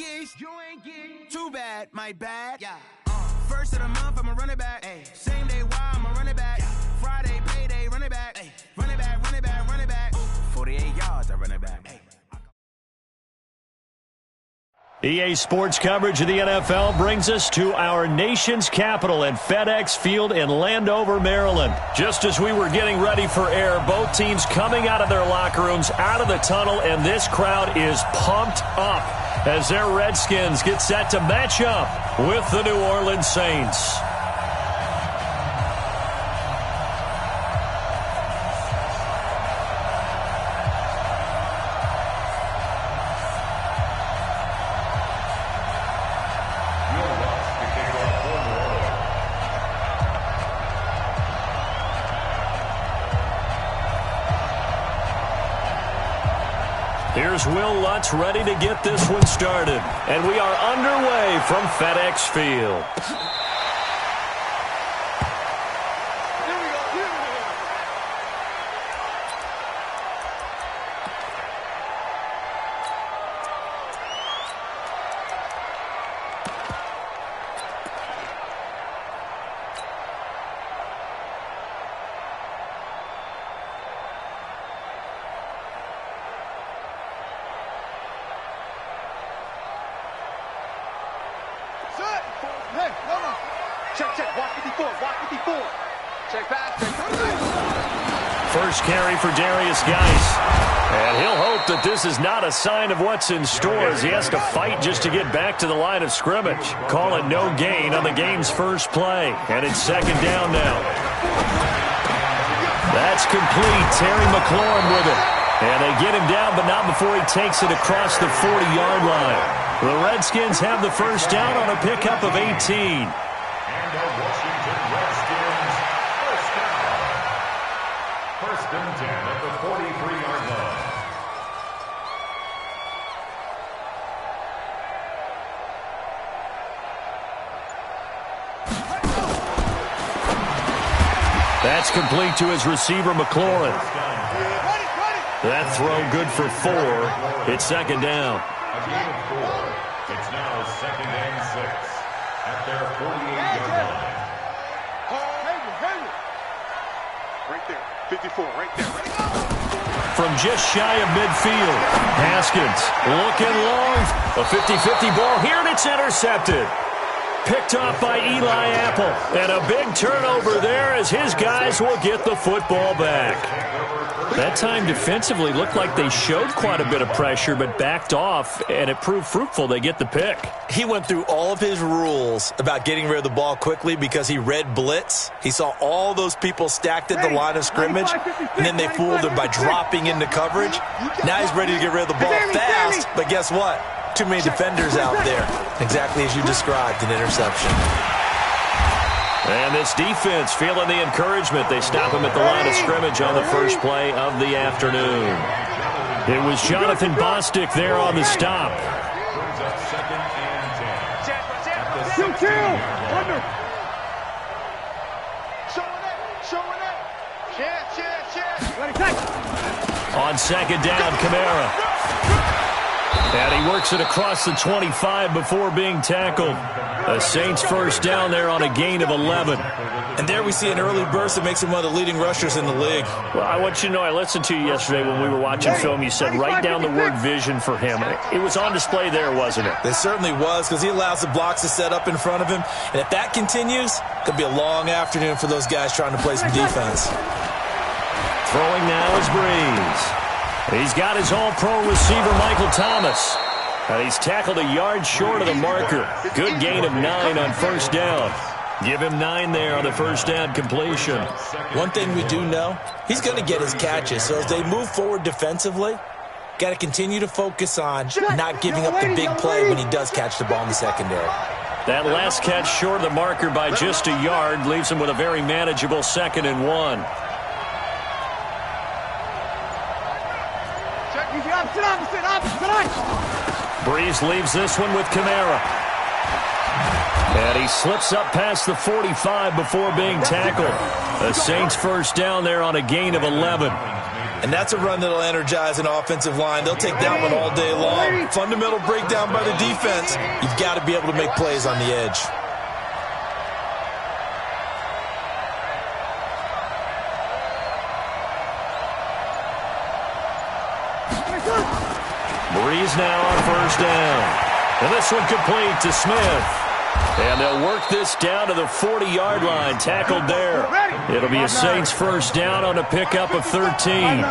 ain't get too bad, my bad. Yeah. First of the month, I'ma run it back. Ay. Same day, why I'ma run it back. Yeah. Friday, payday, run it back. Ay. Run it back, run it back, run it back. Ooh. 48 yards, I run it back. Ay. EA Sports coverage of the NFL brings us to our nation's capital at FedEx Field in Landover, Maryland. Just as we were getting ready for air, both teams coming out of their locker rooms, out of the tunnel, and this crowd is pumped up as their Redskins get set to match up with the New Orleans Saints. Here's Will Lutz ready to get this one started. And we are underway from FedEx Field. First carry for Darius Geis. And he'll hope that this is not a sign of what's in store as he has to fight just to get back to the line of scrimmage. Call it no gain on the game's first play. And it's second down now. That's complete. Terry McLaurin with it. And they get him down, but not before he takes it across the 40-yard line. The Redskins have the first down on a pickup of 18. And the Washington Redskins first down. First and 10 at the 43-yard line. That's complete to his receiver, McLaurin. That throw good for 4. It's second down. A gain of 4. It's now second and 6 at their 48-yard line. Right there. 54, right there. From just shy of midfield, Haskins looking long. A 50-50 ball here, and it's intercepted. Picked off by Eli Apple. And a big turnover there as his guys will get the football back. That time defensively looked like they showed quite a bit of pressure but backed off, and it proved fruitful. They get the pick. He went through all of his rules about getting rid of the ball quickly because he read blitz. He saw all those people stacked at the line of scrimmage, and then they fooled him by dropping into coverage. Now he's ready to get rid of the ball fast, but guess what? Too many defenders out there. Exactly as you described, an interception. And this defense feeling the encouragement. They stop him at the line of scrimmage on the first play of the afternoon. It was Jonathan Bostic there on the stop. On second down, Kamara. And he works it across the 25 before being tackled. The Saints first down there on a gain of 11. And there we see an early burst that makes him one of the leading rushers in the league. Well, I want you to know, I listened to you yesterday when we were watching film. You said write down the word vision for him. It was on display there, wasn't it? It certainly was, because he allows the blocks to set up in front of him. And if that continues, it could be a long afternoon for those guys trying to play some defense. Throwing now is Breeze. He's got his all-pro receiver, Michael Thomas. And he's tackled a yard short of the marker. Good gain of 9 on first down. Give him 9 there on the first down completion. One thing we do know, he's going to get his catches. So as they move forward defensively, got to continue to focus on not giving up the big play when he does catch the ball in the secondary. That last catch short of the marker by just a yard leaves him with a very manageable 2nd and 1. Breeze leaves this one with Kamara. And he slips up past the 45 before being tackled. The Saints first down there on a gain of 11. And that's a run that'll energize an offensive line. They'll take that one all day long. Fundamental breakdown by the defense. You've got to be able to make plays on the edge. Breeze now on first down. And this one complete to Smith. And they'll work this down to the 40-yard line, tackled there. It'll be a Saints first down on a pickup of 13.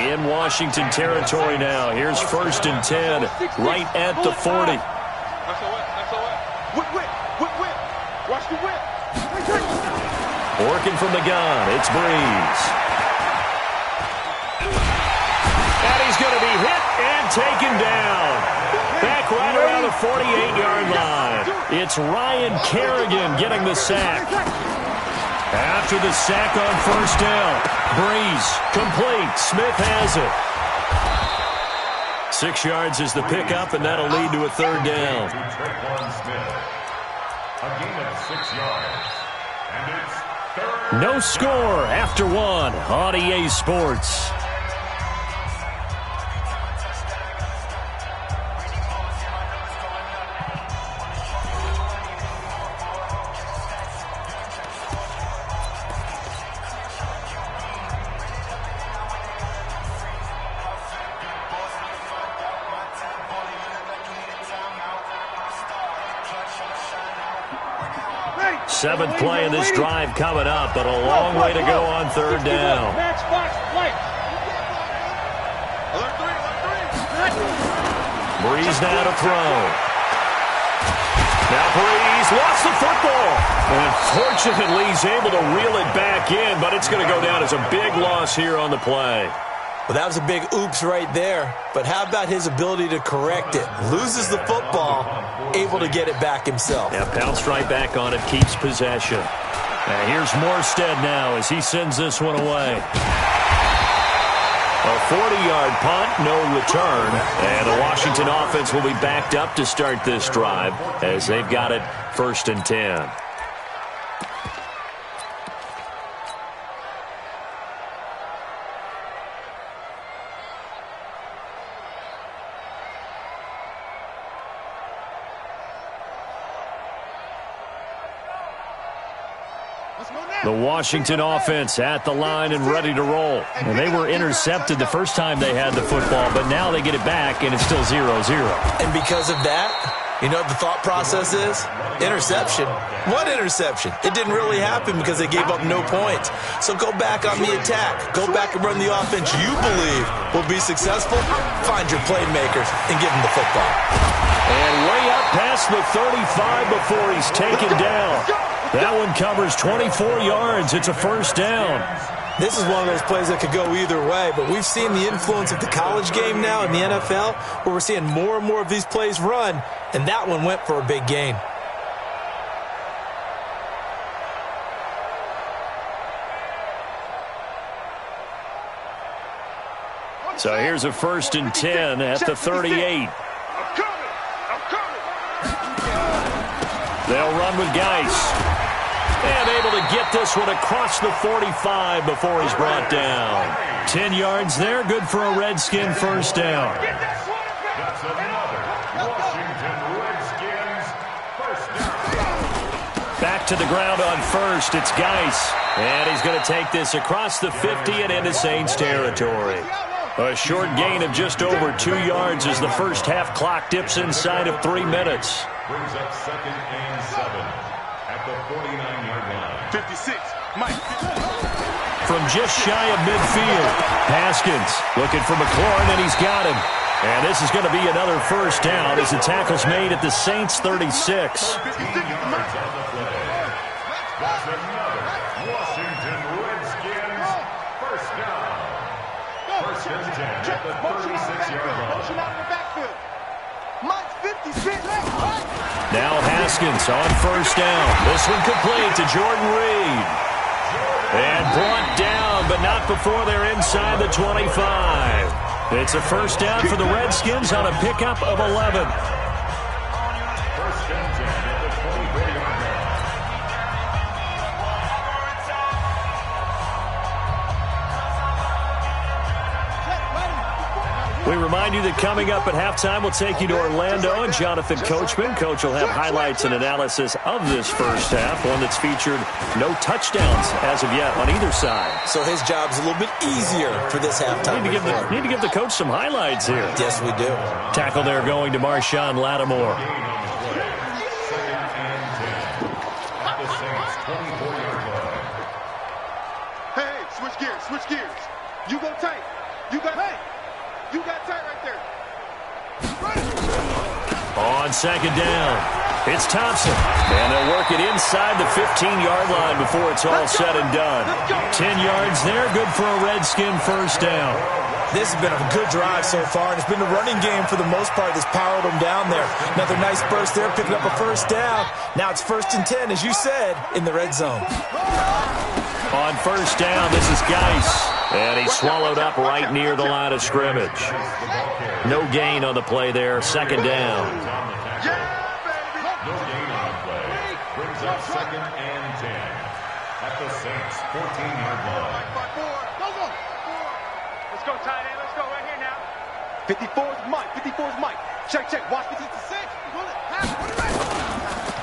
In Washington territory now. Here's first and 10, right at the 40. Watch the whip. Working from the gun, it's Breeze. And he's going to be hit and taken down. Back right around the 48-yard line. It's Ryan Kerrigan getting the sack. After the sack on first down, Breeze complete. Smith has it. 6 yards is the pickup, and that'll lead to a third down. A gain of 6 yards. And it's third. No score after one on EA Sports. Seventh play of this drive coming up, but a long way to go on third down. Breeze now to throw. Now Breeze lost the football. And fortunately, he's able to reel it back in, but it's going to go down as a big loss here on the play. Well, that was a big oops right there. But how about his ability to correct it? Loses the football, able to get it back himself. Yeah, bounced right back on it, keeps possession. And here's Morstead now as he sends this one away. A 40-yard punt, no return. And the Washington offense will be backed up to start this drive as they've got it first and 10. The Washington offense at the line and ready to roll. And they were intercepted the first time they had the football, but now they get it back, and it's still 0-0. And because of that, you know what the thought process is? Interception. What interception? It didn't really happen because they gave up no points. So go back on the attack. Go back and run the offense you believe will be successful. Find your playmakers and give them the football. And way up past the 35 before he's taken down. That one covers 24 yards. It's a first down. This is one of those plays that could go either way, but we've seen the influence of the college game now in the NFL, where we're seeing more and more of these plays run, and that one went for a big gain. So here's a first and 10 at the 38. They'll run with Geis. And able to get this one across the 45 before he's brought down. 10 yards there, good for a Redskin first down. That's another Washington Redskins first down. Back to the ground on first, it's Geis. And he's going to take this across the 50 and into Saints territory. A short gain of just over 2 yards as the first half clock dips inside of 3 minutes. Brings up second and 7 at the 49-yard line. 56, Mike. From just shy of midfield, Haskins looking for McLaurin, and he's got him. And this is going to be another first down as the tackle's made at the Saints 36. 15 yards on the play. That's another Washington Redskins first down. First and 10 at the 36-yard line. Motion out of the backfield. Mike, 56. Now Haskins on first down. This one complete to Jordan Reed. And brought down, but not before they're inside the 25. It's a first down for the Redskins on a pickup of 11. First and 10 at the 24-yard line. We remind you that coming up at halftime, we'll take you to Orlando and Jonathan Coachman. Coach will have highlights and analysis of this first half, one that's featured no touchdowns as of yet on either side. So his job's a little bit easier for this halftime. Need to give the coach some highlights here. Yes, we do. Tackle there going to Marshawn Lattimore. Hey, switch gears, switch gears. You go tight. You got tight right there. On second down, it's Thompson. And they'll work it inside the 15-yard line before it's all said and done. 10 yards there, good for a Redskin first down. This has been a good drive so far, and it's been the running game for the most part that's powered them down there. Another nice burst there, picking up a first down. Now it's 1st and 10, as you said, in the red zone. On first down, this is Geis. And he's swallowed up right near the line of scrimmage. No gain on the play there, second down. No gain on the play. Brings up 2nd and 10 at the Saints' 14-yard line. Let's go, tight end. Let's go right here now. 54 is Mike. 54 is Mike. Check. Watch 56.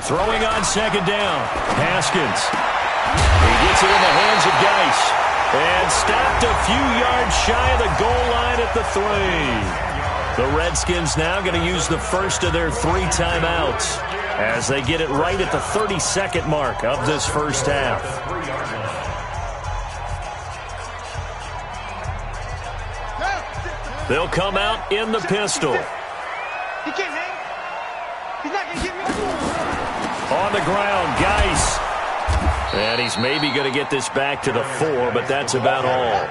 Throwing on second down. Haskins. He gets it in the hands of Geis. And stopped a few yards shy of the goal line at the 3. The Redskins now going to use the first of their 3 timeouts as they get it right at the 32nd mark of this first half. They'll come out in the pistol. He can't hang. He's not going to get me. On the ground, Geis. And he's maybe going to get this back to the 4, but that's about all.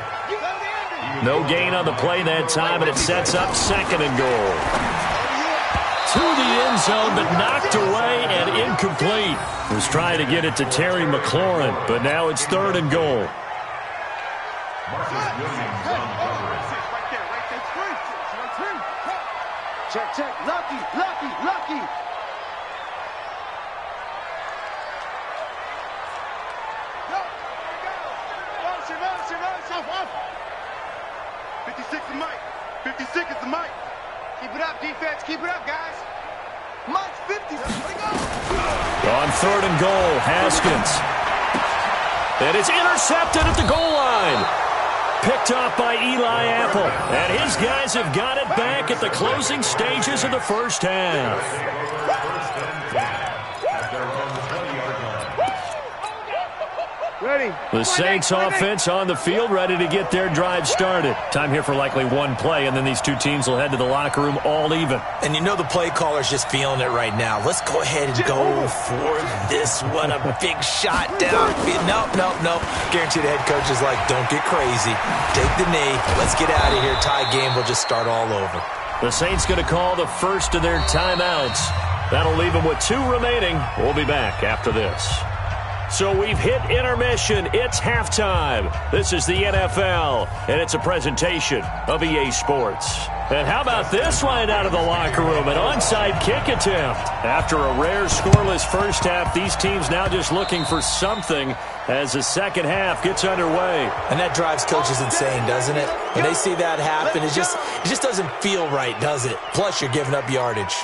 No gain on the play that time, and it sets up 2nd and goal. To the end zone, but knocked away and incomplete. Was trying to get it to Terry McLaurin, but now it's 3rd and goal. Check. Lucky. 56 is Mike. 56 is the Mike. Keep it up, defense. Keep it up, guys. Mike's 50. On 3rd and goal, Haskins. And it's intercepted at the goal line. Picked off by Eli Apple. And his guys have got it back at the closing stages of the first half. Ready. The Saints offense on the field, ready to get their drive started. Time here for likely one play, and then these two teams will head to the locker room all even. And you know the play caller's just feeling it right now. Let's go ahead and go for this one. A big shot down. Nope. Guarantee the head coach is like, don't get crazy. Take the knee. Let's get out of here. Tie game. We'll just start all over. The Saints going to call the first of their timeouts. That'll leave them with 2 remaining. We'll be back after this. So we've hit intermission. It's halftime. This is the NFL, and it's a presentation of EA Sports. And how about this line out of the locker room? An onside kick attempt. After a rare scoreless first half, these teams now just looking for something as the second half gets underway. And that drives coaches insane, doesn't it? When they see that happen, it just doesn't feel right, does it? Plus, you're giving up yardage.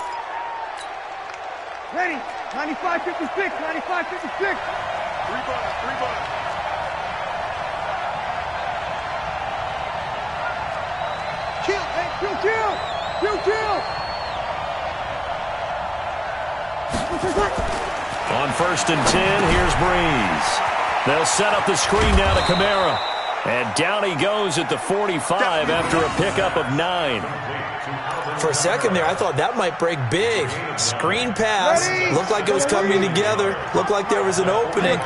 Ready. 95-56. 95-56. 3 ball. Kill. On 1st and 10, here's Breeze. They'll set up the screen now to Kamara. And down he goes at the 45 after a pickup of 9. For a second there, I thought that might break big. Screen pass. Looked like it was coming together. Looked like there was an opening.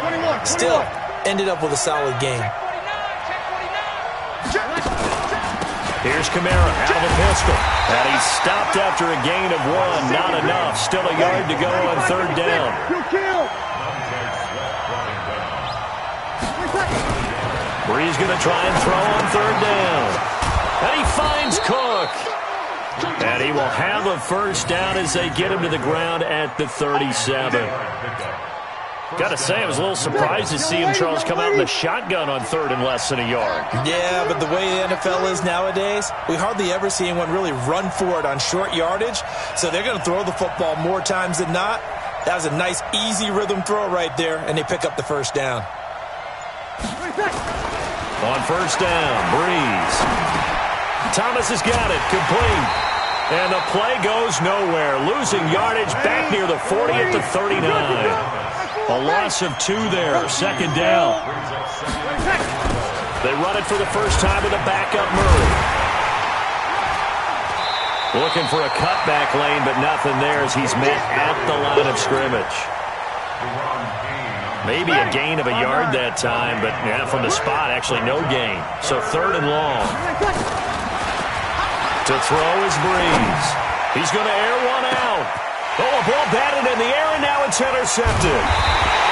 Still, ended up with a solid game. Here's Kamara out of the pistol. And he's stopped after a gain of 1. Not enough. Still a yard to go on 3rd down. Breeze going to try and throw on 3rd down. And he finds Cook. And he will have a first down as they get him to the ground at the 37. Got to say, I was a little surprised to see him, Charles, come out in the shotgun on third and less than a yard. Yeah, but the way the NFL is nowadays, we hardly ever see anyone really run for it on short yardage. So they're going to throw the football more times than not. That was a nice, easy rhythm throw right there, and they pick up the first down. On first down, Breeze. Thomas has got it, complete. And the play goes nowhere. Losing yardage back near the 40 at the 39. A loss of 2 there, second down. They run it for the first time with a backup Murray. Looking for a cutback lane, but nothing there as he's met at the line of scrimmage. Maybe a gain of a yard that time, but yeah, from the spot, actually no gain. So third and long. To throw is Breeze. He's going to air one out. Oh, a ball batted in the air, and now it's intercepted.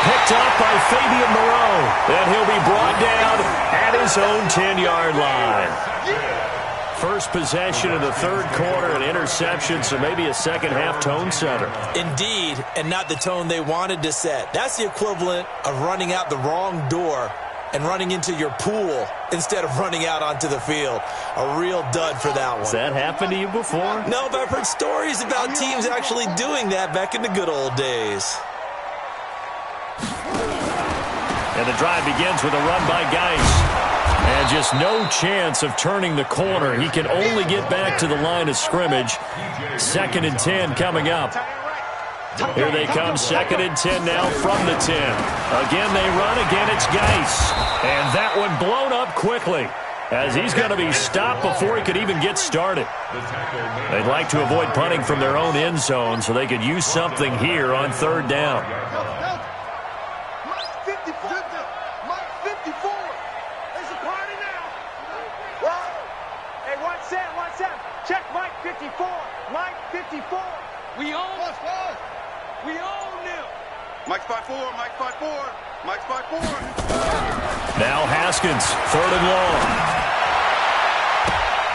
Picked up by Fabian Moreau. And he'll be brought down at his own 10-yard line. First possession of the third quarter, an interception, so maybe a second-half tone setter. Indeed, and not the tone they wanted to set. That's the equivalent of running out the wrong door and running into your pool instead of running out onto the field. A real dud for that one. Has that happened to you before? No, but I've heard stories about teams actually doing that back in the good old days. And the drive begins with a run by Geis. And just no chance of turning the corner. He can only get back to the line of scrimmage. 2nd and 10 coming up. Here they come, 2nd and 10 now from the 10. Again they run, again it's Geis. And that one blown up quickly as he's going to be stopped before he could even get started. They'd like to avoid punting from their own end zone so they could use something here on third down. Check Mike 54. Mike 54. We own him. Mike's 5-4. Mike's 5-4. Mike's 5-4. Now Haskins, third and long.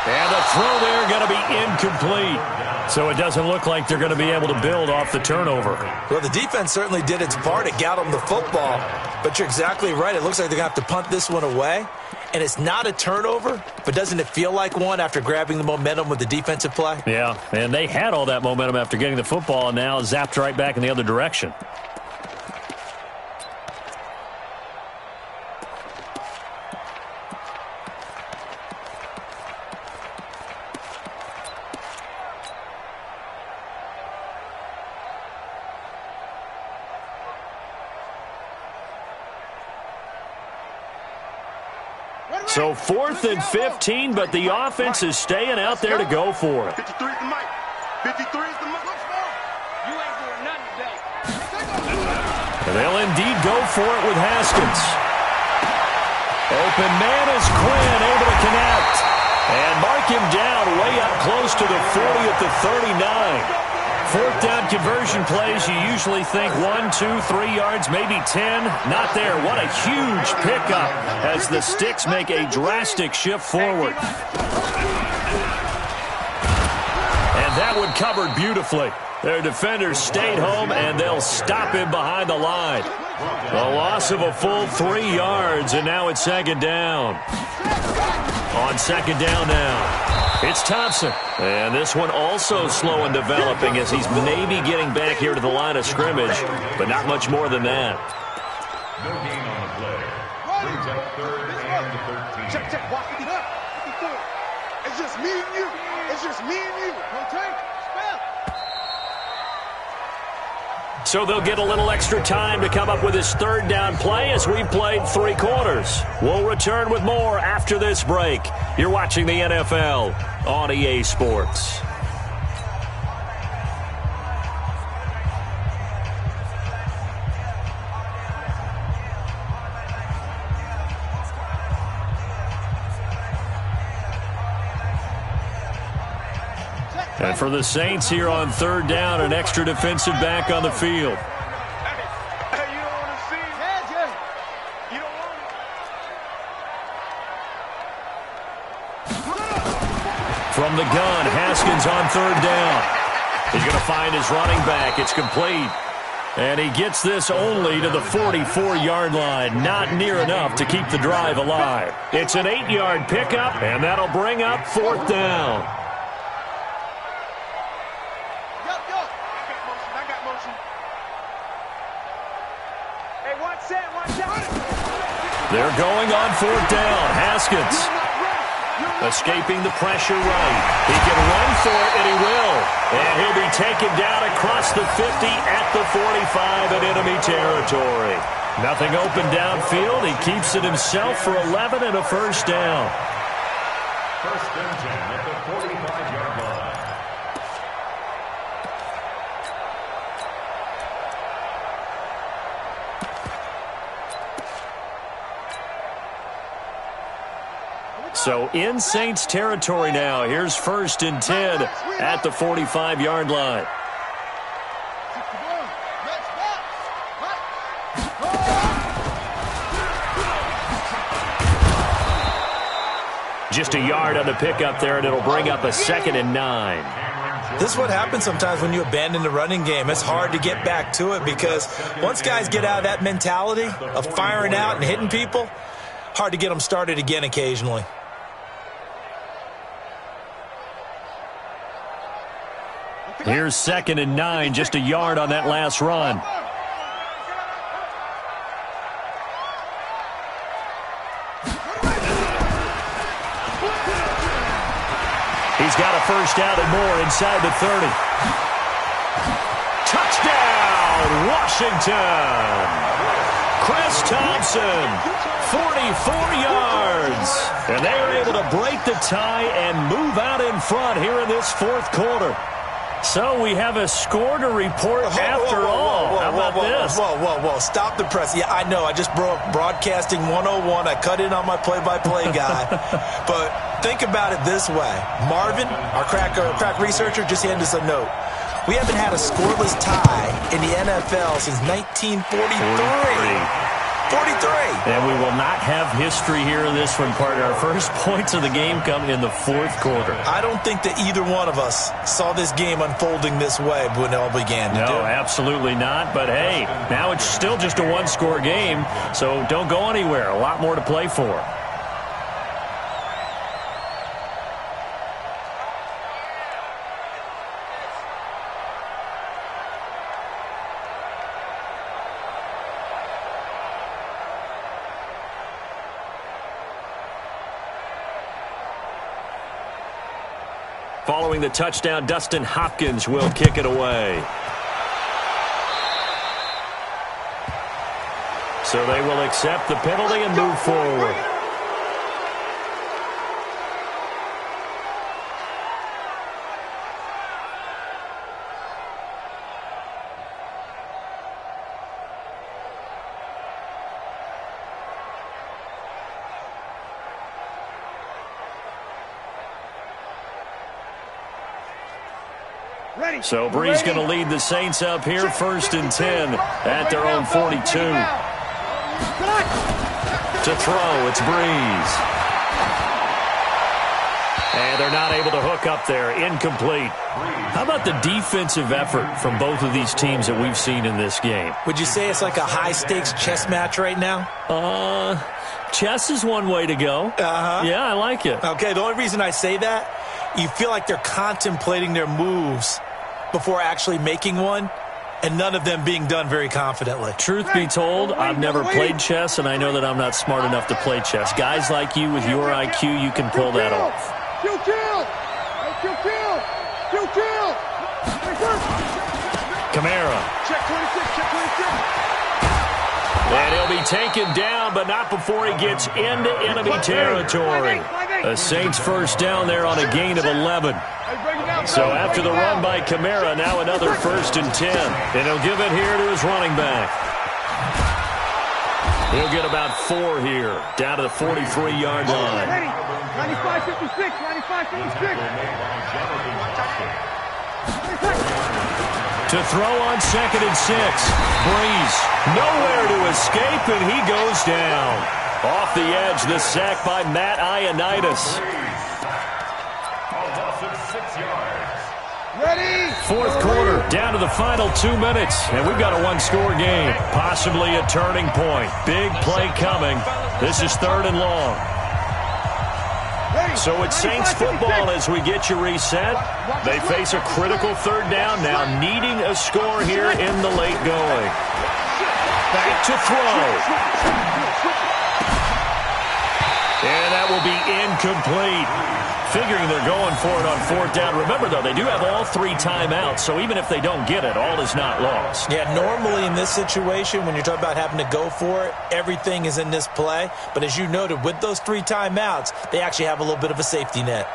And the throw there going to be incomplete. So it doesn't look like they're going to be able to build off the turnover. Well, the defense certainly did its part. It got them the football. But you're exactly right. It looks like they're going to have to punt this one away. And it's not a turnover, but doesn't it feel like one after grabbing the momentum with the defensive play? Yeah, and they had all that momentum after getting the football and now zapped right back in the other direction. So 4th and 15, but the offense is staying out there to go for it. 53 is the Mike. 53 is the Mike. You ain't doing nothing today. And they'll indeed go for it with Haskins. Open man is Quinn, able to connect. And mark him down way up close to the 40 at the 39. 4th down conversion plays, you usually think 1, 2, 3 yards, maybe 10. Not there. What a huge pickup as the Sticks make a drastic shift forward. And that one covered beautifully. Their defenders stayed home, and they'll stop him behind the line. A loss of a full 3 yards, and now it's 2nd down. On 2nd down now. It's Thompson. And this one also slow in developing as he's maybe getting back here to the line of scrimmage, but not much more than that. No gain on the play. Brings up 3rd and 13. Check. Watch 54. It's just me and you. It's just me and you. Okay? Spell. So they'll get a little extra time to come up with his 3rd down play as we've played 3 quarters. We'll return with more after this break. You're watching the NFL on EA Sports. And for the Saints here on 3rd down, an extra defensive back on the field. Hey, you don't want to see it. You don't want it. From the gun, Haskins on 3rd down. He's going to find his running back. It's complete. And he gets this only to the 44-yard line. Not near enough to keep the drive alive. It's an 8-yard pickup, and that'll bring up 4th down. I got motion. Hey, watch that. They're going on 4th down. Haskins escaping the pressure right. He can run for it, and he will. And he'll be taken down across the 50 at the 45 in enemy territory. Nothing open downfield. He keeps it himself for 11 and a first down. 1st and 10 at the 45-yard line. So in Saints territory now. Here's 1st and 10 at the 45-yard line. Just a yard on the pickup there, and it'll bring up a 2nd and 9. This is what happens sometimes when you abandon the running game. It's hard to get back to it because once guys get out of that mentality of firing out and hitting people, hard to get them started again occasionally. Here's 2nd and 9, just a yard on that last run. He's got a first down and more inside the 30. Touchdown, Washington! Chris Thompson, 44 yards. And they are able to break the tie and move out in front here in this 4th quarter. So we have a score to report after all. How about this? Whoa. Stop the press. Yeah, I know. I just broke broadcasting 101. I cut in on my play-by-play guy. But think about it this way. Marvin, our crack researcher, just handed us a note. We haven't had a scoreless tie in the NFL since 1943. 43. And we will not have history here in this one, partner. Our first points of the game come in the 4th quarter. I don't think that either one of us saw this game unfolding this way when it all began. No, absolutely not. But, hey, now it's still just a one-score game, so don't go anywhere. A lot more to play for. Following the touchdown, Dustin Hopkins will kick it away. So they will accept the penalty and move forward. So Brees going to lead the Saints up here, 1st and 10 at their own 42. To throw, it's Brees. And they're not able to hook up there. Incomplete. How about the defensive effort from both of these teams that we've seen in this game? Would you say it's like a high-stakes chess match right now? Chess is one way to go. Yeah, I like it. Okay, the only reason I say that, you feel like they're contemplating their moves before actually making one, and none of them being done very confidently. Truth be told, I've never played chess, and I know that I'm not smart enough to play chess. Guys like you with your IQ, you can pull that off. Kamara. Check 26, check 26. And he'll be taken down, but not before he gets into enemy territory. The Saints first down there on a gain of 11. So after the run by Kamara, now another 1st and 10. And he'll give it here to his running back. He'll get about 4 here, down to the 43-yard line. 95-56, 95-56. To throw on 2nd and 6. Brees nowhere to escape, and he goes down. Off the edge, the sack by Matt Ioannidis. A loss of 6 yards. Ready? Fourth quarter, down to the final 2 minutes, and we've got a one-score game. Possibly a turning point. Big play coming. This is 3rd and long. So it's Saints football as we get you reset. They face a critical 3rd down now, needing a score here in the late going. Back to throw. And that will be incomplete. Figuring they're going for it on 4th down. Remember, though, they do have all 3 timeouts, so even if they don't get it, all is not lost. Yeah, normally in this situation, when you're talking about having to go for it, everything is in this play. But as you noted, with those 3 timeouts, they actually have a little bit of a safety net.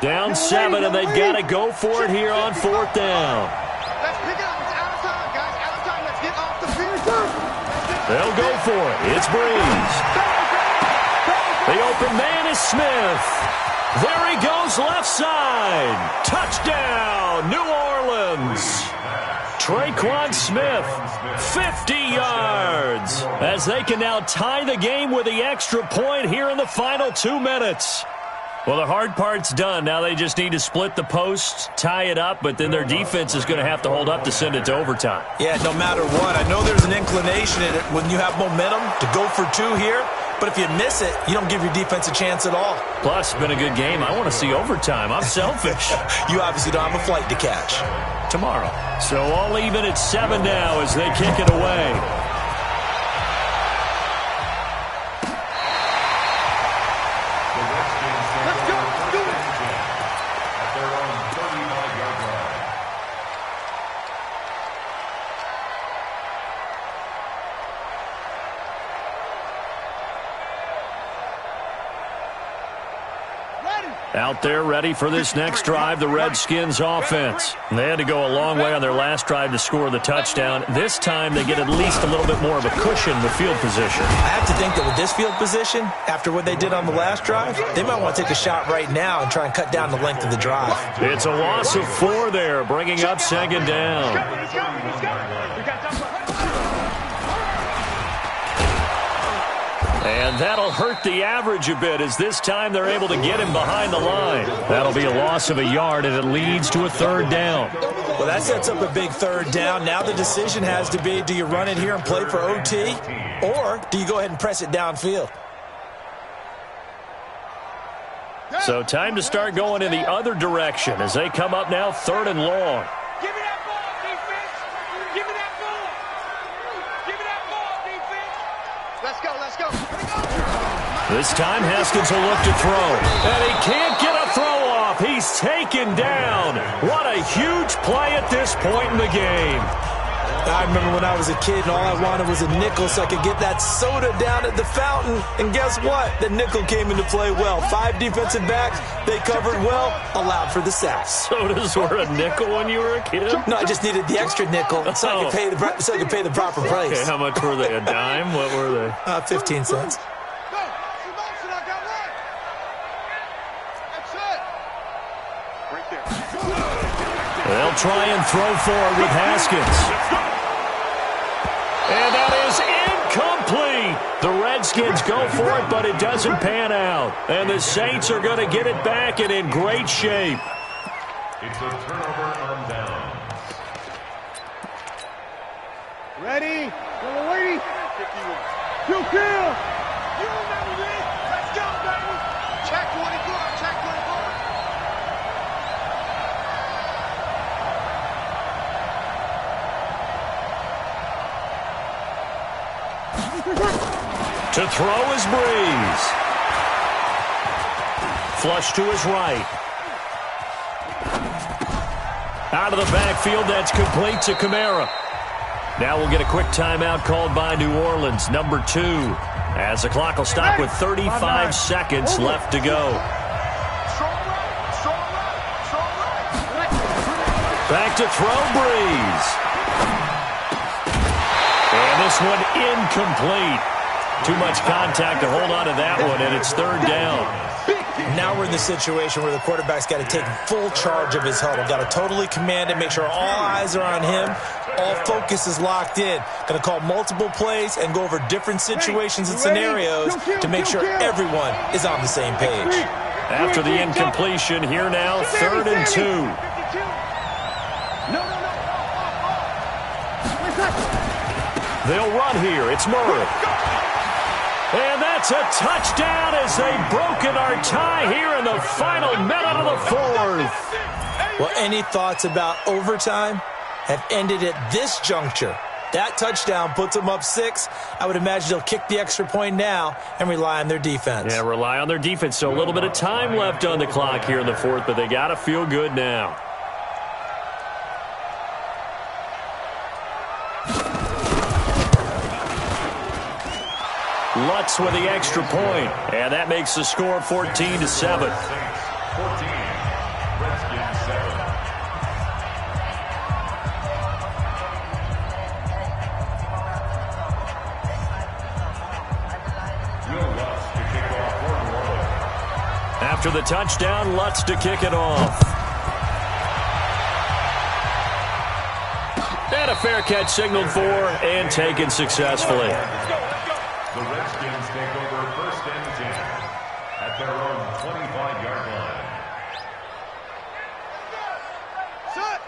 Down 7, and they've got to go for it here on 4th down. Let's pick it up. It's out of time, guys. Out of time. Let's get off the field. They'll go for it. It's Breeze. The open man is Smith. There he goes left side. Touchdown, New Orleans. Traquan Smith, 50 yards. As they can now tie the game with the extra point here in the final 2 minutes. Well, the hard part's done. Now they just need to split the post, tie it up, but then their defense is going to have to hold up to send it to overtime. Yeah, no matter what. I know there's an inclination in it when you have momentum to go for 2 here, but if you miss it, you don't give your defense a chance at all. Plus, it's been a good game. I want to see overtime. I'm selfish. You obviously don't have a flight to catch. Tomorrow. So all even at 7 now as they kick it away. Out there ready for this next drive, the Redskins offense. They had to go a long way on their last drive to score the touchdown. This time they get at least a little bit more of a cushion with field position. I have to think that with this field position, after what they did on the last drive, they might want to take a shot right now and try and cut down the length of the drive. It's a loss of 4 there, bringing up 2nd down. And that'll hurt the average a bit as this time they're able to get him behind the line. That'll be a loss of a yard, and it leads to a 3rd down. Well, that sets up a big 3rd down. Now the decision has to be, do you run it here and play for OT, or do you go ahead and press it downfield? So time to start going in the other direction as they come up now 3rd and long. Give me that ball, defense. Give me that ball. Give me that ball, defense. Let's go, let's go. This time Haskins will look to throw. And he can't get a throw off. He's taken down. What a huge play at this point in the game. I remember when I was a kid and all I wanted was a nickel so I could get that soda down at the fountain. And guess what? The nickel came into play well. 5 defensive backs, they covered well, allowed for the sacks. Sodas were a nickel when you were a kid? No, I just needed the extra nickel so I could pay the proper price. Okay, how much were they? A dime? What were they? 15 cents. They'll try and throw forward with Haskins. And that is incomplete. The Redskins go for it, but it doesn't pan out. And the Saints are going to get it back and in great shape. It's a turnover on down. Ready? Go, lady. 51. 2 kill. You remember this? Let's go, baby. Check 24. Check 24. To throw is Breeze. Flush to his right. Out of the backfield, that's complete to Kamara. Now we'll get a quick timeout called by New Orleans, number 2, as the clock will stop with 35 seconds left to go. Back to throw, Breeze. And this one incomplete. Too much contact to hold on to that one, and it's 3rd down. Now we're in the situation where the quarterback's got to take full charge of his huddle. Got to totally command it, make sure all eyes are on him. All focus is locked in. Going to call multiple plays and go over different situations and scenarios to make sure everyone is on the same page. After the incompletion, here now, 3rd and 2. They'll run here. It's Murray. And that's a touchdown as they've broken our tie here in the final minute of the 4th. Well, any thoughts about overtime have ended at this juncture. That touchdown puts them up 6. I would imagine they'll kick the extra point now and rely on their defense. Yeah, rely on their defense. So a little bit of time left on the clock here in the 4th, but they got to feel good now. Lutz with the extra point, and that makes the score 14-7. 14, Redskins 7. After the touchdown, Lutz to kick it off. And a fair catch signaled for and taken successfully. The Redskins take over 1st and 10 at their own 25-yard line.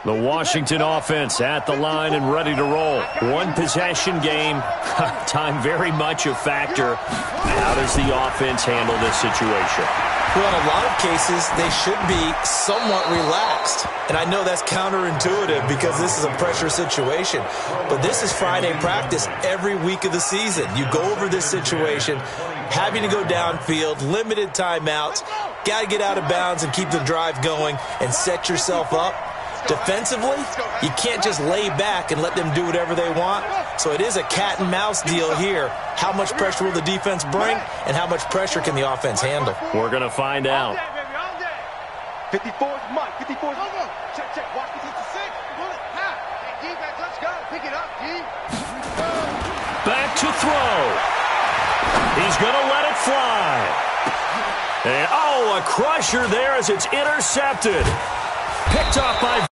The Washington offense at the line and ready to roll. One possession game. Time very much a factor. How does the offense handle this situation? Well, in a lot of cases, they should be somewhat relaxed. And I know that's counterintuitive because this is a pressure situation. But this is Friday practice every week of the season. You go over this situation, having to go downfield, limited timeouts, got to get out of bounds and keep the drive going and set yourself up. Defensively, you can't just lay back and let them do whatever they want. So it is a cat and mouse deal here. How much pressure will the defense bring, and how much pressure can the offense handle? We're going to find out. 54 is Mike. 54 is check, check. Watch me take the 6. Pull it. Half. Hey, defense, let's go. Pick it up, D. Back to throw. He's going to let it fly. And, oh, a crusher there as it's intercepted. Picked off by